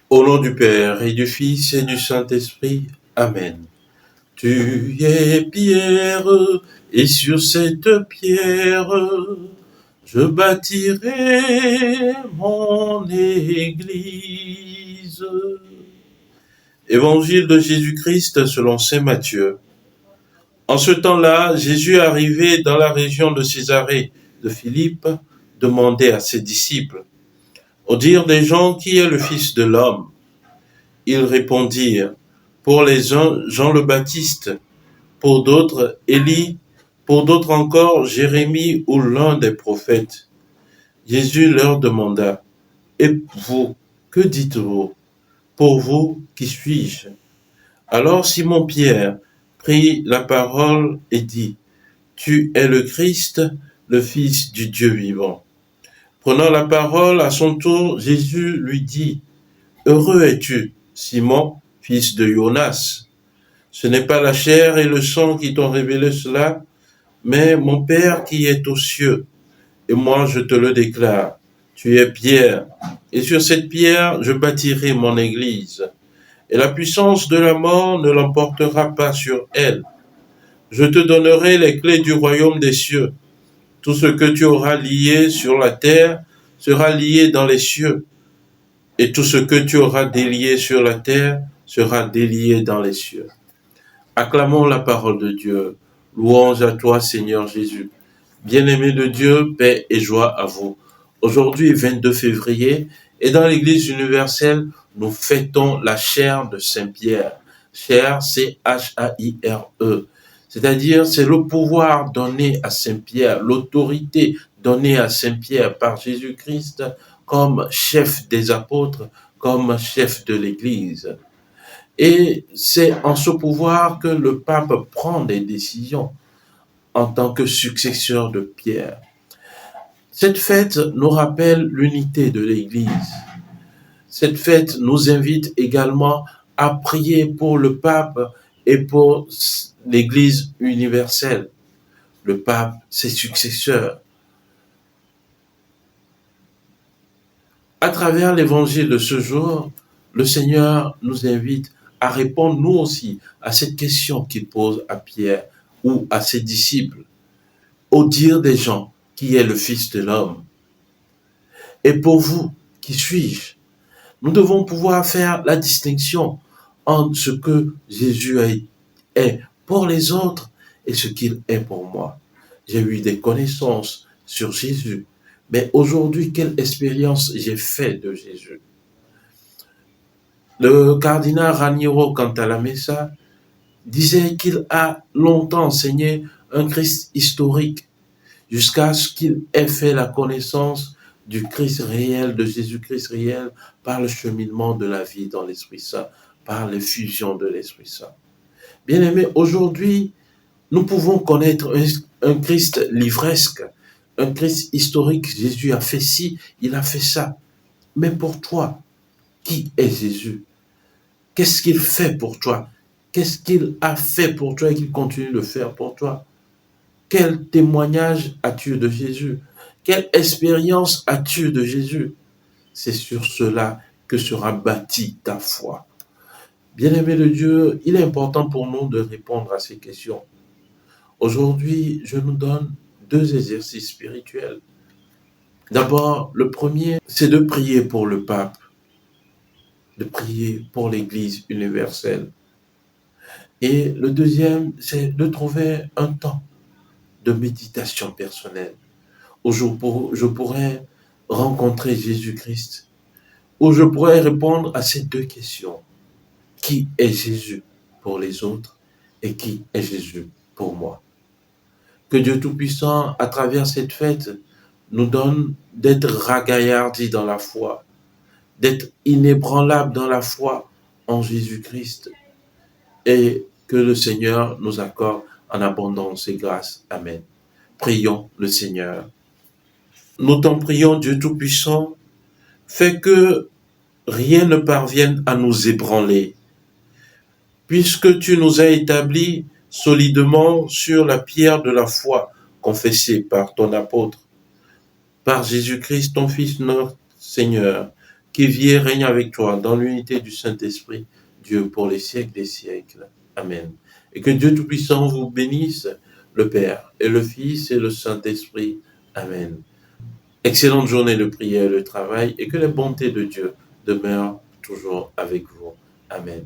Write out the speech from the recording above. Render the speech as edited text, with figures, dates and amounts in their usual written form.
Au nom du Père et du Fils et du Saint-Esprit. Amen. Tu es pierre, et sur cette pierre, je bâtirai mon église. Évangile de Jésus-Christ selon saint Matthieu. En ce temps-là, Jésus, arrivé dans la région de Césarée de Philippe, demandait à ses disciples, au dire des gens, qui est le Fils de l'homme? Ils répondirent, pour les uns, Jean le Baptiste, pour d'autres, Élie, pour d'autres encore, Jérémie ou l'un des prophètes. Jésus leur demanda, et vous, que dites-vous? Pour vous, qui suis-je? Alors Simon-Pierre prit la parole et dit, tu es le Christ, le Fils du Dieu vivant. Prenant la parole à son tour, Jésus lui dit, heureux es-tu, Simon, fils de Jonas. Ce n'est pas la chair et le sang qui t'ont révélé cela, mais mon Père qui est aux cieux. Et moi je te le déclare, tu es Pierre, et sur cette pierre je bâtirai mon église, et la puissance de la mort ne l'emportera pas sur elle. Je te donnerai les clés du royaume des cieux. Tout ce que tu auras lié sur la terre sera lié dans les cieux, et tout ce que tu auras délié sur la terre sera délié dans les cieux. Acclamons la parole de Dieu. Louange à toi, Seigneur Jésus. Bien-aimés de Dieu, paix et joie à vous. Aujourd'hui, 22 février, et dans l'Église universelle, nous fêtons la chaire de Saint-Pierre. Chaire, c'est H-A-I-R-E. C'est-à-dire, c'est le pouvoir donné à Saint-Pierre, l'autorité donnée à Saint-Pierre par Jésus-Christ comme chef des apôtres, comme chef de l'Église. Et c'est en ce pouvoir que le pape prend des décisions en tant que successeur de Pierre. Cette fête nous rappelle l'unité de l'Église. Cette fête nous invite également à prier pour le pape et pour l'Église universelle. Le pape, ses successeurs. À travers l'évangile de ce jour, le Seigneur nous invite à répondre nous aussi à cette question qu'il pose à Pierre ou à ses disciples, au dire des gens, qui est le Fils de l'homme? Et pour vous, qui suis-je? Nous devons pouvoir faire la distinction entre ce que Jésus est pour les autres et ce qu'il est pour moi. J'ai eu des connaissances sur Jésus, mais aujourd'hui, quelle expérience j'ai fait de Jésus? Le cardinal Raniero Cantalamessa disait qu'il a longtemps enseigné un Christ historique jusqu'à ce qu'il ait fait la connaissance du Christ réel, de Jésus-Christ réel, par le cheminement de la vie dans l'Esprit Saint, par l'effusion de l'Esprit Saint. Bien-aimés, aujourd'hui, nous pouvons connaître un Christ livresque, un Christ historique. Jésus a fait ci, il a fait ça. Mais pour toi, qui est Jésus? Qu'est-ce qu'il fait pour toi? Qu'est-ce qu'il a fait pour toi et qu'il continue de faire pour toi? Quel témoignage as-tu de Jésus? Quelle expérience as-tu de Jésus? C'est sur cela que sera bâtie ta foi. Bien-aimé de Dieu, il est important pour nous de répondre à ces questions. Aujourd'hui, je nous donne 2 exercices spirituels. D'abord, le premier, c'est de prier pour le pape, de prier pour l'Église universelle. Et le deuxième, c'est de trouver un temps de méditation personnelle où je pourrais rencontrer Jésus-Christ, où je pourrais répondre à ces 2 questions. Qui est Jésus pour les autres et qui est Jésus pour moi? Que Dieu Tout-Puissant, à travers cette fête, nous donne d'être ragaillardis dans la foi, d'être inébranlables dans la foi en Jésus-Christ, et que le Seigneur nous accorde en abondance et grâce. Amen. Prions le Seigneur. Nous t'en prions, Dieu Tout-Puissant, fais que rien ne parvienne à nous ébranler, puisque tu nous as établis solidement sur la pierre de la foi confessée par ton apôtre, par Jésus-Christ, ton Fils, notre Seigneur, qui vit et règne avec toi dans l'unité du Saint-Esprit, Dieu, pour les siècles des siècles. Amen. Et que Dieu Tout-Puissant vous bénisse, le Père et le Fils et le Saint-Esprit. Amen. Excellente journée de prière et de travail, et que la bonté de Dieu demeure toujours avec vous. Amen.